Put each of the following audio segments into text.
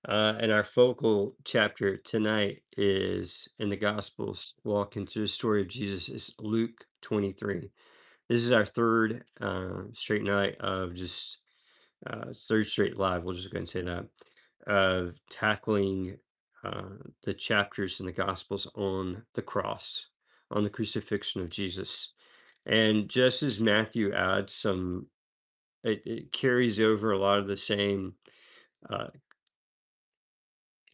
And our focal chapter tonight is in the Gospels, walking through the story of Jesus, is Luke 23. This is our third straight night of just third straight live. We'll just go ahead and say that of tackling the chapters in the Gospels on the cross, on the crucifixion of Jesus. And just as Matthew adds some, it carries over a lot of the same uh,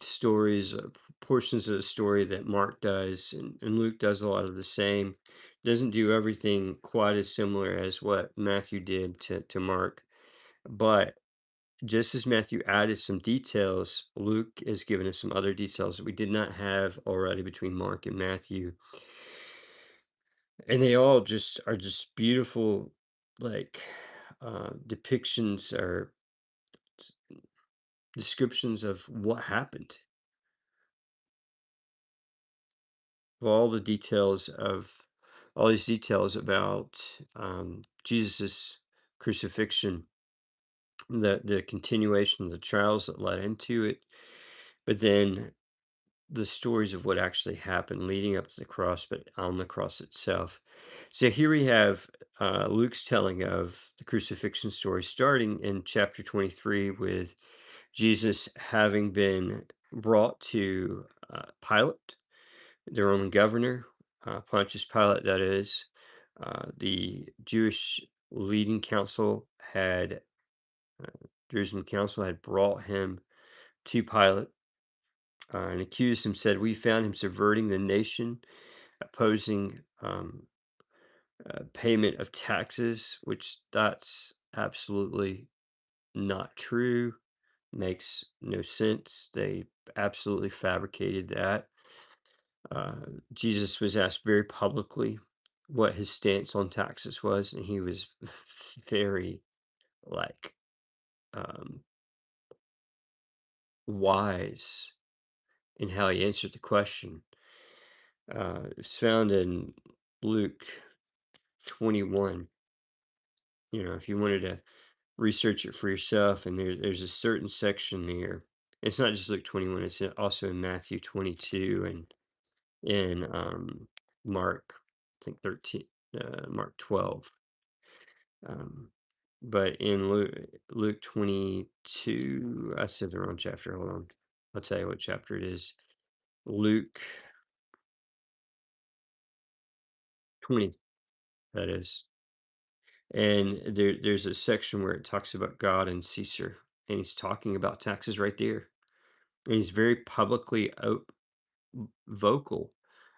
stories, portions of the story that Mark does, and Luke does a lot of the same. Doesn't do everything quite as similar as what Matthew did to Mark, but just as Matthew added some details, Luke has given us some other details that we did not have already between Mark and Matthew, and they all just are just beautiful, like depictions or descriptions of what happened, of all the details of all these details about Jesus's crucifixion, the continuation of the trials that led into it, but then the stories of what actually happened leading up to the cross, but on the cross itself. So here we have Luke's telling of the crucifixion story, starting in chapter 23 with Jesus having been brought to Pilate, the Roman governor, Pontius Pilate, that is. The Jewish leading council had, Jerusalem council had brought him to Pilate and accused him, said, "We found him subverting the nation, opposing payment of taxes," which that's absolutely not true, makes no sense. They absolutely fabricated that. Jesus was asked very publicly what his stance on taxes was, and he was very like um, wise in how he answered the question. It's found in Luke 21. You know, if you wanted to research it for yourself, and there's a certain section there. It's not just Luke 21; it's also in Matthew 22 and in Mark, I think 13, Mark 12. Um, but in Luke 22, I said the wrong chapter. Hold on. I'll tell you what chapter it is. Luke 20, that is. And there's a section where it talks about God and Caesar, and he's talking about taxes right there. And he's very publicly vocal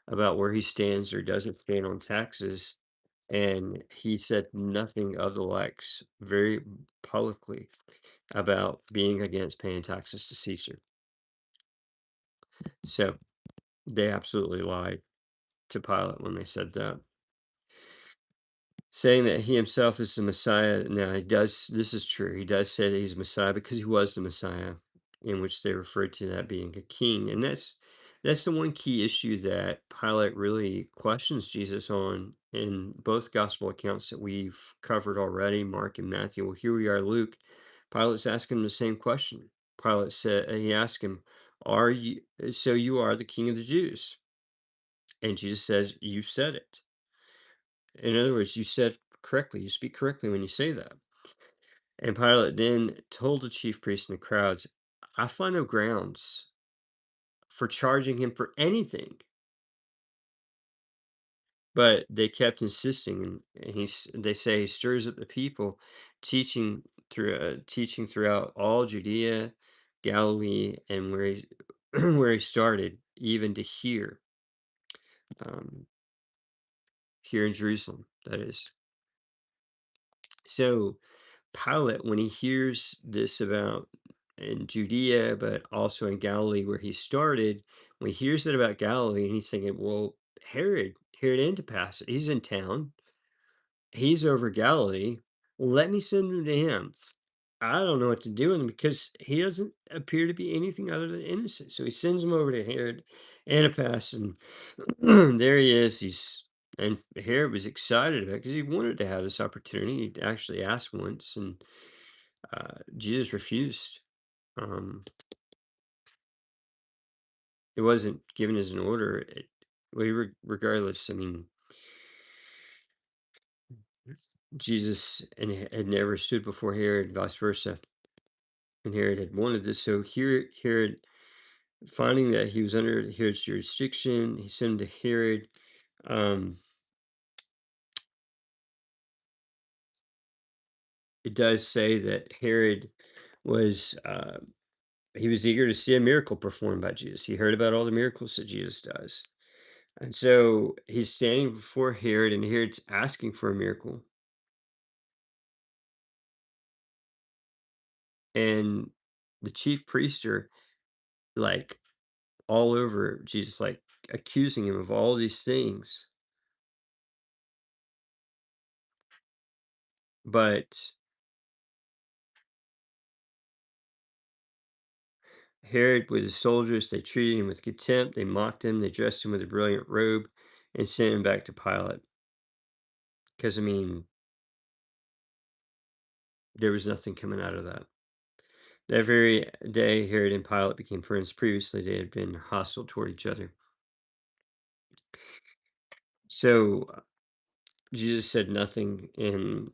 about where he stands or doesn't stand on taxes. And he said nothing of the likes very publicly about being against paying taxes to Caesar. So they absolutely lied to Pilate when they said that. Saying that he himself is the Messiah. Now he does, this is true. He does say that he's Messiah because he was the Messiah, in which they referred to that being a king. And that's the one key issue that Pilate really questions Jesus on in both gospel accounts that we've covered already, Mark and Matthew. Well, here we are, Luke. Pilate's asking him the same question. Pilate said, he asked him, "Are you so you are the king of the Jews?" And Jesus says, "You said it." In other words, you said correctly, you speak correctly when you say that. And Pilate then told the chief priests and the crowds, "I find no grounds for charging him for anything." But they kept insisting, and they say he stirs up the people, teaching throughout all Judea, Galilee, and where he where he started, even to um, here in Jerusalem. That is. So Pilate, when he hears this about in Judea, but also in Galilee where he started, when he hears that about Galilee, and he's thinking, well, Herod Antipas, he's in town, he's over Galilee. Let me send him to him. I don't know what to do with him because he doesn't appear to be anything other than innocent. So he sends him over to Herod Antipas, and there he is. And Herod was excited about it because he wanted to have this opportunity. He actually asked once, and Jesus refused. Um, it wasn't given as an order. Regardless, I mean, Jesus and had never stood before Herod, vice versa, and Herod had wanted this. So here, Herod, finding that he was under Herod's jurisdiction, he sent him to Herod. Um, it does say that Herod was he was eager to see a miracle performed by Jesus. He heard about all the miracles that Jesus does. And so he's standing before Herod, and Herod's asking for a miracle. And the chief priests are like all over Jesus, like accusing him of all these things. But Herod, with his soldiers, they treated him with contempt. They mocked him. They dressed him with a brilliant robe and sent him back to Pilate. Because, I mean, there was nothing coming out of that. That very day, Herod and Pilate became friends. Previously, they had been hostile toward each other. So Jesus said nothing in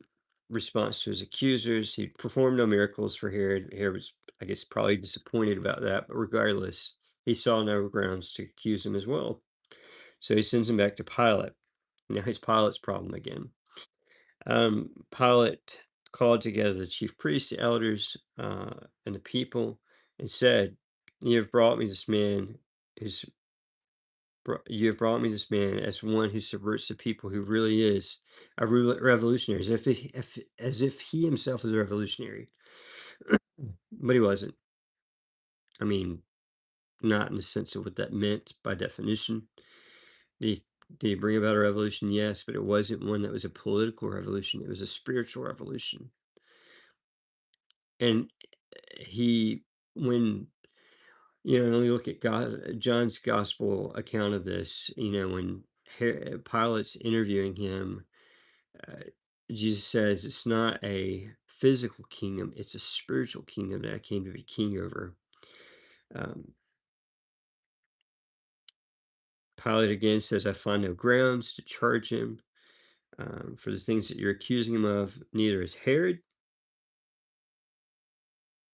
response to his accusers. He performed no miracles for Herod. Herod was, I guess, probably disappointed about that, but regardless, he saw no grounds to accuse him as well. So he sends him back to Pilate. Now it's Pilate's problem again. Pilate called together the chief priests, the elders, and the people, and said, "You have brought me this man who's you have brought me this man as one who subverts the people, who really is a revolutionary, as if he himself was a revolutionary." But he wasn't. I mean, not in the sense of what that meant by definition. Did did he bring about a revolution? Yes, but it wasn't one that was a political revolution. It was a spiritual revolution. And he, when you look at John's gospel account of this, when Pilate's interviewing him, uh, Jesus says it's not a physical kingdom, it's a spiritual kingdom that I came to be king over. Um, Pilate again says, I find no grounds to charge him for the things that you're accusing him of. Neither is Herod.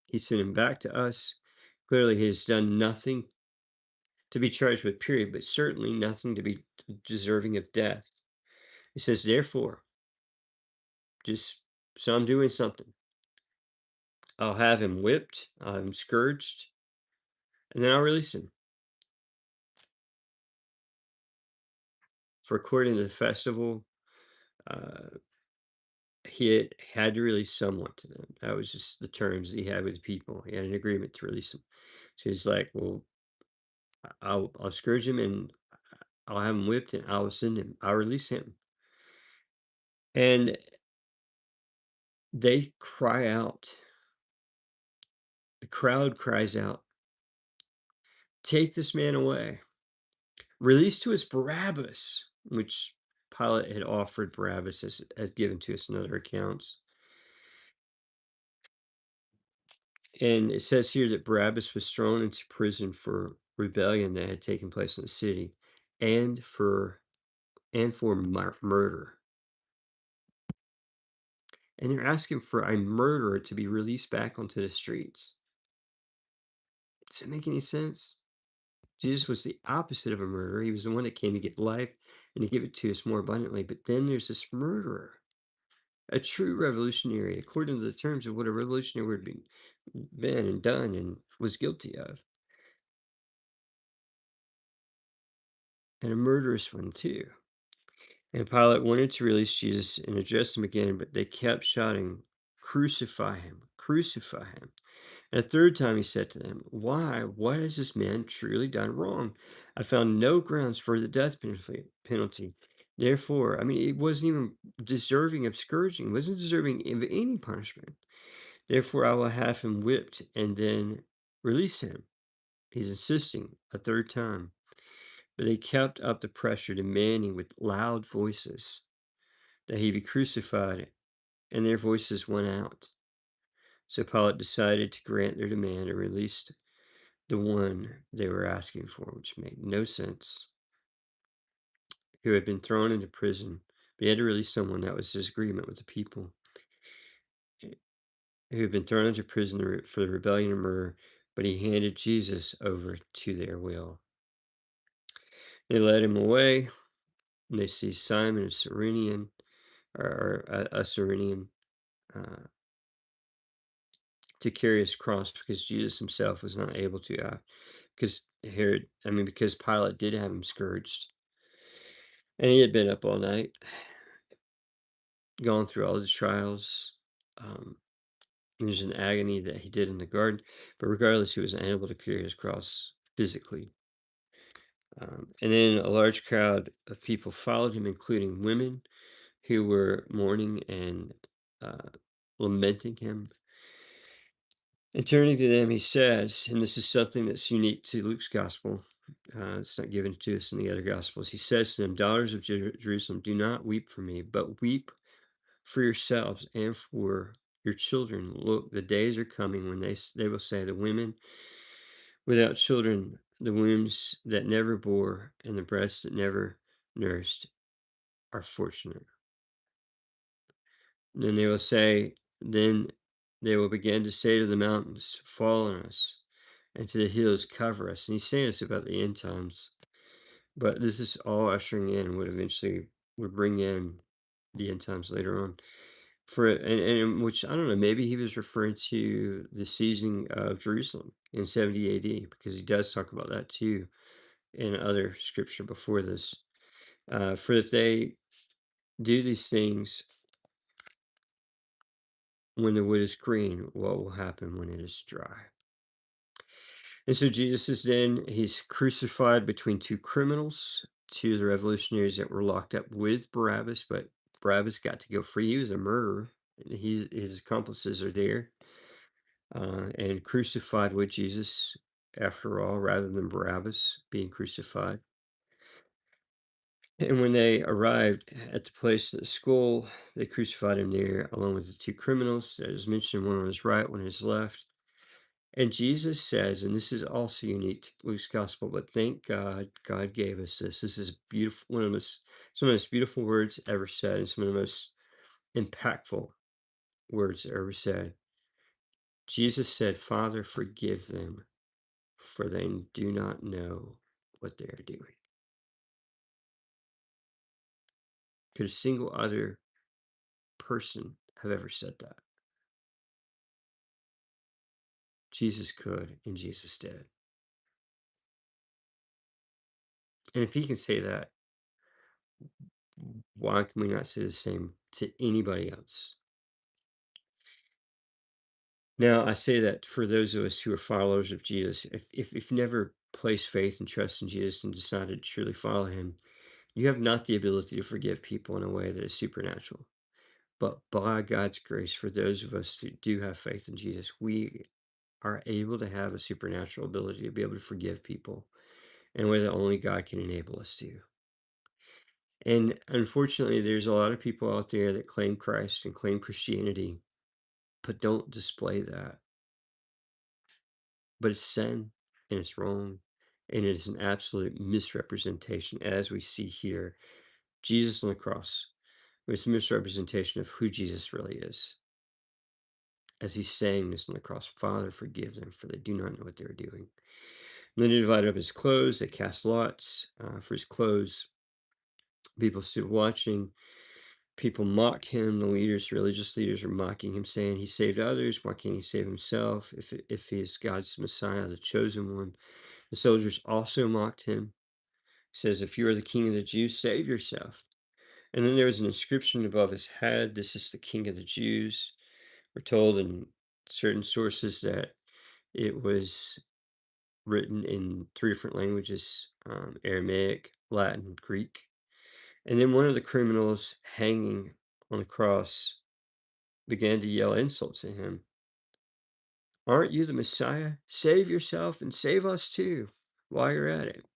He sent him back to us. Clearly, he has done nothing to be charged with, period, but certainly nothing to be deserving of death. He says, therefore, just so I'm doing something, I'll have him whipped, I'll have him scourged, and then I'll release him. For according to the festival, uh, he had to release someone to them. That was just the terms that he had with the people. He had an agreement to release him. So he's like, well, I'll scourge him and I'll have him whipped and I'll send him. I'll release him. And they cry out. The crowd cries out, take this man away. Release to us Barabbas, which Pilate had offered Barabbas as given to us in other accounts. And it says here that Barabbas was thrown into prison for rebellion that had taken place in the city and for murder. And they're asking for a murderer to be released back onto the streets. Does it make any sense? Jesus was the opposite of a murderer. He was the one that came to give life and to give it to us more abundantly. But then there's this murderer, a true revolutionary, according to the terms of what a revolutionary would be been and done and was guilty of, and a murderous one too. And Pilate wanted to release Jesus and address him again, but they kept shouting, crucify him, crucify him. And a third time he said to them, why? What has this man truly done wrong? I found no grounds for the death penalty. Therefore, I mean, it wasn't even deserving of scourging, wasn't deserving of any punishment. Therefore, I will have him whipped and then release him. He's insisting a third time. But they kept up the pressure, demanding with loud voices that he be crucified, and their voices went out. So Pilate decided to grant their demand and released the one they were asking for, which made no sense, who had been thrown into prison. But he had to release someone that was disagreement with the people, who had been thrown into prison for the rebellion and murder, but he handed Jesus over to their will. They led him away, and they seized Simon, a Cyrenian, or a Cyrenian, uh, to carry his cross because Jesus himself was not able to, because because Pilate did have him scourged, and he had been up all night, gone through all the trials. Um, he was in agony that he did in the garden, but regardless, he was unable to carry his cross physically. And then a large crowd of people followed him, including women who were mourning and uh, lamenting him. And turning to them, he says, and this is something that's unique to Luke's gospel, it's not given to us in the other gospels. He says to them, "Daughters of Jerusalem, do not weep for me, but weep for yourselves and for your children. Look, the days are coming when they will say, the women without children, the wombs that never bore, and the breasts that never nursed are fortunate. Then they will say, then they will begin to say to the mountains, fall on us, and to the hills, cover us." And he's saying this about the end times. But this is all ushering in what eventually would bring in the end times later on. And which I don't know, maybe he was referring to the seizing of Jerusalem in 70 AD, because he does talk about that too in other scripture before this. For if they do these things when the wood is green, what will happen when it is dry? And so Jesus is then, he's crucified between two criminals, two of the revolutionaries that were locked up with Barabbas, but Barabbas got to go free. He was a murderer. His accomplices are there, and crucified with Jesus, after all, rather than Barabbas being crucified. And when they arrived at the place of the skull, they crucified him there along with the two criminals that is mentioned, one on his right, one on his left. And Jesus says, and this is also unique to Luke's gospel, but thank God, God gave us this. This is beautiful, some of the most beautiful words ever said, and some of the most impactful words ever said. Jesus said, "Father, forgive them, for they do not know what they are doing." Could a single other person have ever said that? Jesus could, and Jesus did. And if he can say that, why can we not say the same to anybody else? Now, I say that for those of us who are followers of Jesus, if you never place faith and trust in Jesus and decided to truly follow him, you have not the ability to forgive people in a way that is supernatural. But by God's grace, for those of us who do have faith in Jesus, we are able to have a supernatural ability to be able to forgive people in a way that only God can enable us to. And unfortunately, there's a lot of people out there that claim Christ and claim Christianity, but don't display that. But it's sin, and it's wrong, and it is an absolute misrepresentation, as we see here. Jesus on the cross was a misrepresentation of who Jesus really is. As he's saying this on the cross, "Father, forgive them, for they do not know what they're doing." And then he divided up his clothes. They cast lots for his clothes. People stood watching. People mock him. The leaders, religious leaders, are mocking him, saying he saved others. Why can't he save himself? If he is God's Messiah, the chosen one. The soldiers also mocked him. He says, "If you are the king of the Jews, save yourself." And then there was an inscription above his head, "This is the king of the Jews." We're told in certain sources that it was written in three different languages, Aramaic, Latin, Greek. And then one of the criminals hanging on the cross began to yell insults at him. "Aren't you the Messiah? Save yourself and save us too while you're at it."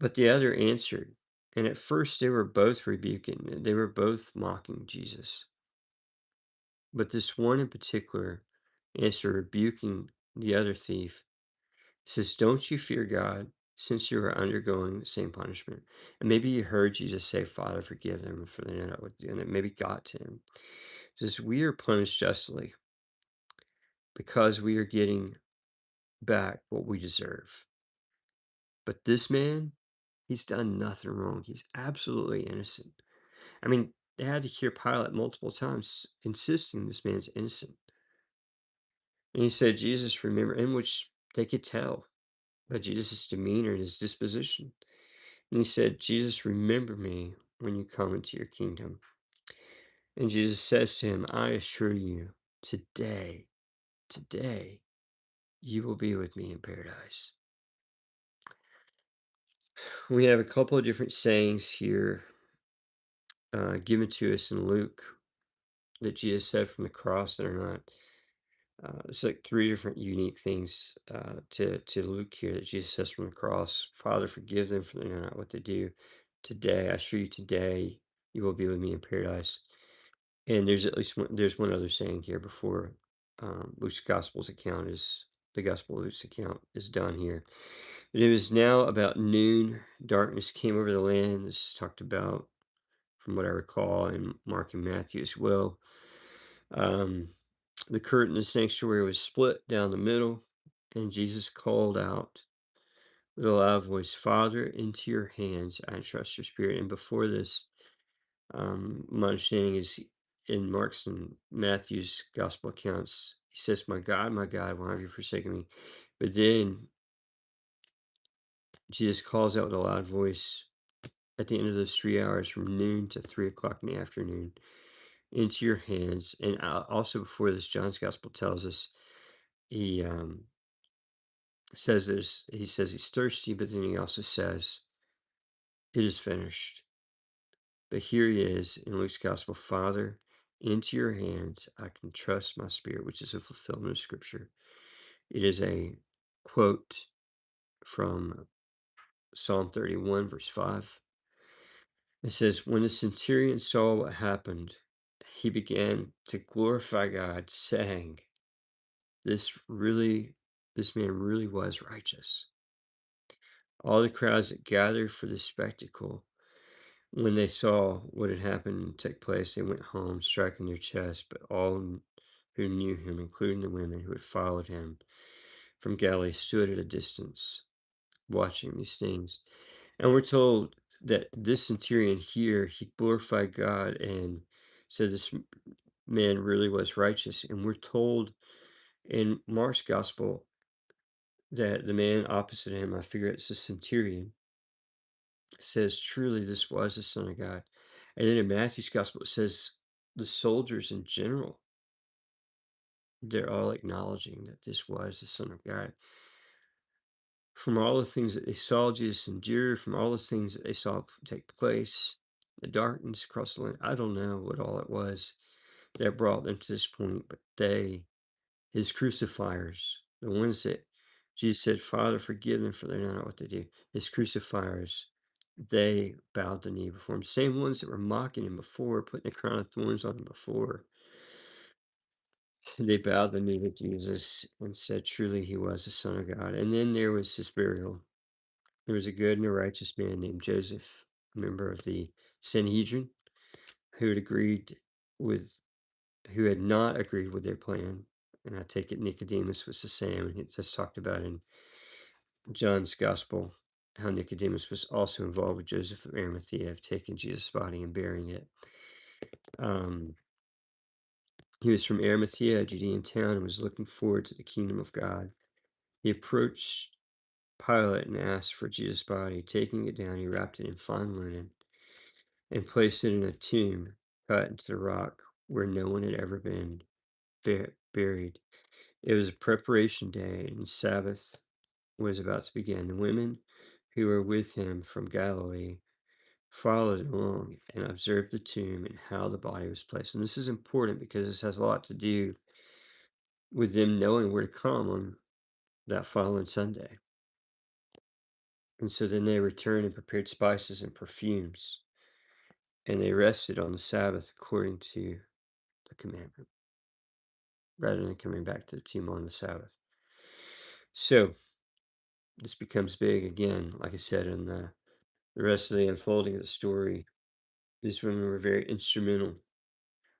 But the other answered. And at first they were both rebuking, they were both mocking Jesus. But this one in particular answered, rebuking the other thief, It says, "Don't you fear God, since you are undergoing the same punishment?" And maybe you heard Jesus say, "Father, forgive them, for they know not what they do," and it maybe got to him. It says, "We are punished justly because we are getting back what we deserve. But this man, he's done nothing wrong. He's absolutely innocent." I mean, they had to hear Pilate multiple times insisting this man's innocent. And he said, "Jesus, remember," in which they could tell by Jesus' demeanor and his disposition. And he said, "Jesus, remember me when you come into your kingdom." And Jesus says to him, "I assure you, today, today, you will be with me in paradise." We have a couple of different sayings here given to us in Luke that Jesus said from the cross that are not. It's like three different unique things to Luke here that Jesus says from the cross. "Father, forgive them, for they know not what they do. Today, I assure you, today you will be with me in paradise." And there's at least there's one other saying here before Luke's Gospel's account is the Gospel of Luke's account is done here. But it was now about noon. Darkness came over the land. This is talked about, from what I recall, in Mark and Matthew as well. Um, the curtain of the sanctuary was split down the middle, and Jesus called out with a loud voice, "Father, into your hands I entrust your spirit." And before this, my understanding is in Mark's and Matthew's gospel accounts, he says, my God, why have you forsaken me?" But then Jesus calls out with a loud voice at the end of those 3 hours, from noon to 3 o'clock in the afternoon, "Into your hands." And also before this, John's gospel tells us he says this. He says he's thirsty, but then he also says, "It is finished." But here he is in Luke's gospel, "Father, into your hands I can trust my spirit," which is a fulfillment of scripture. It is a quote from Psalm 31, verse 5. It says, "When the centurion saw what happened, he began to glorify God, saying, this man really was righteous." All the crowds that gathered for this spectacle, when they saw what had happened take place, they went home, striking their chests. But all who knew him, including the women who had followed him from Galilee, stood at a distance, watching these things. And we're told that this centurion here, he glorified God and said this man really was righteous. And we're told in Mark's gospel that the man opposite him, I figure it's the centurion, says, "Truly, this was the Son of God." And then in Matthew's gospel, it says the soldiers in general, they're all acknowledging that this was the Son of God. From all the things that they saw Jesus endure, from all the things that they saw take place, the darkness across the land, I don't know what all it was that brought them to this point, but they, his crucifiers, the ones that Jesus said, "Father, forgive them, for they know not what they do." His crucifiers, they bowed the knee before him. Same ones that were mocking him before, putting a crown of thorns on him before. They bowed the knee to Jesus and said, "Truly, he was the Son of God." And then there was his burial. There was a good and a righteous man named Joseph, a member of the Sanhedrin, who had agreed with who had not agreed with their plan. And I take it Nicodemus was the same. And it's just talked about in John's gospel how Nicodemus was also involved with Joseph of Arimathea of taking Jesus' body and burying it. Um, he was from Arimathea, a Judean town, and was looking forward to the kingdom of God. He approached Pilate and asked for Jesus' body. Taking it down, he wrapped it in fine linen and placed it in a tomb cut into the rock where no one had ever been buried. It was a preparation day, and Sabbath was about to begin. The women who were with him from Galilee followed along and observed the tomb and how the body was placed. And this is important because this has a lot to do with them knowing where to come on that following Sunday. And so then they returned and prepared spices and perfumes, and they rested on the Sabbath according to the commandment, rather than coming back to the tomb on the Sabbath. So this becomes big again, like I said, in the rest of the unfolding of the story. These women were very instrumental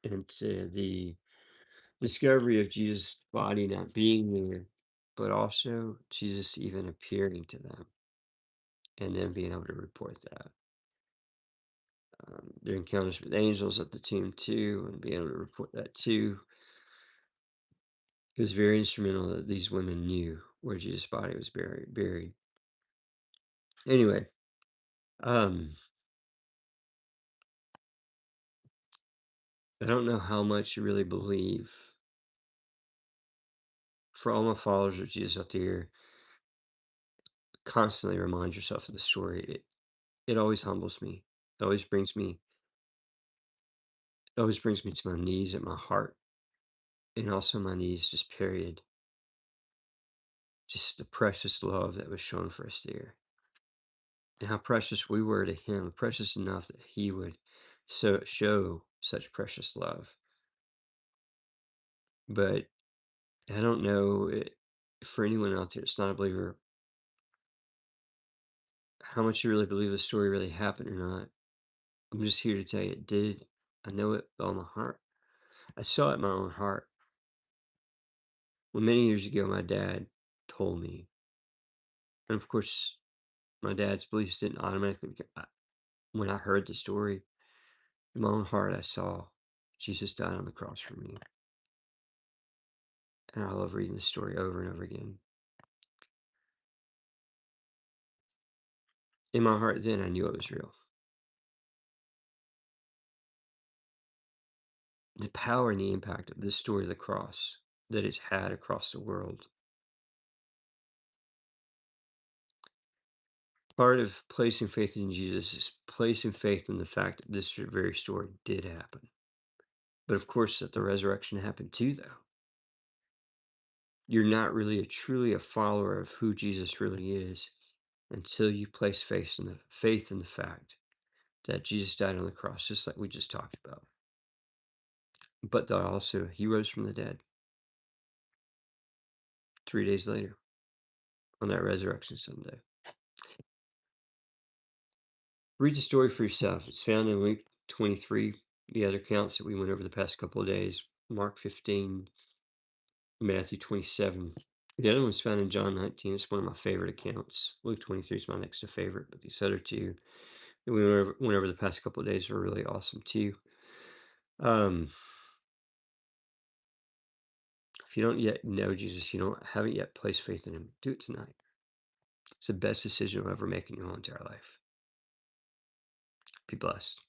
into the discovery of Jesus' body not being there, but also Jesus even appearing to them and then being able to report that. Their encounters with angels at the tomb too, and being able to report that too. It was very instrumental that these women knew where Jesus' body was buried. Anyway, um, I don't know how much you really believe. For all my followers of Jesus out there, constantly remind yourself of the story. It always humbles me. It always brings me it always brings me to my knees at my heart, and also my knees, just period. Just the precious love that was shown for us there, and how precious we were to Him, precious enough that He would show such precious love. But I don't know for anyone out there that's not a believer, how much you really believe the story really happened or not. I'm just here to tell you it did. I know it with all my heart. I saw it in my own heart. When many years ago, my dad told me, and of course, my dad's beliefs didn't automatically, when I heard the story, in my own heart, I saw Jesus died on the cross for me. And I love reading the story over and over again. In my heart, then, I knew it was real. The power and the impact of this story of the cross that it's had across the world. Part of placing faith in Jesus is placing faith in the fact that this very story did happen. But of course, that the resurrection happened too, though. You're not really truly a follower of who Jesus really is until you place faith in the fact that Jesus died on the cross, just like we just talked about. But that also He rose from the dead 3 days later on that resurrection Sunday. Read the story for yourself. It's found in Luke 23, the other accounts that we went over the past couple of days, Mark 15, Matthew 27. The other one's found in John 19. It's one of my favorite accounts. Luke 23 is my next to favorite, but these other two that we went over the past couple of days were really awesome too. Um, if you don't yet know Jesus, haven't yet placed faith in Him, do it tonight. It's the best decision you'll ever make in your whole entire life. Be blessed.